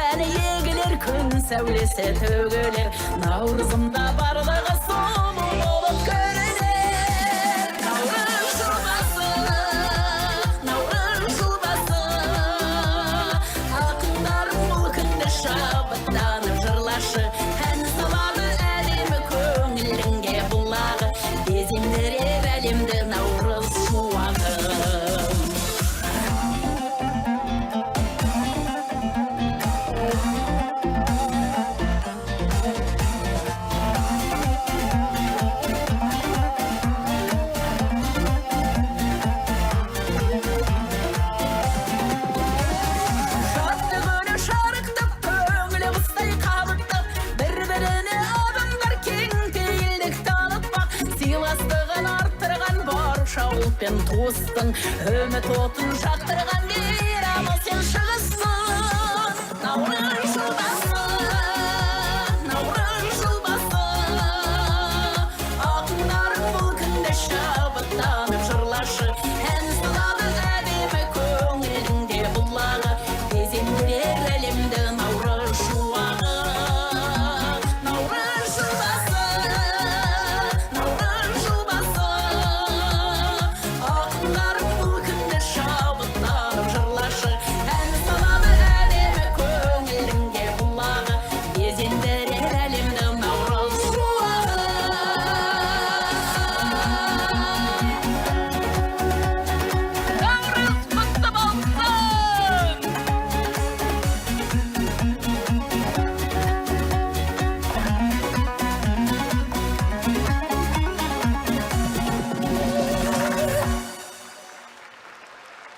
әне егілер күн сәулесі төгілер наурызымда барлығы сұлу болып көрінер наурыз жұбасы наурыз жұбасы ақындарым бұл күнді шабыттанып жырлашы ән салады әлемі көңіліңге бұлағы безендірер әлемді наурыз шуағы пен туыстың үміт отын жақтырған мейрамы сен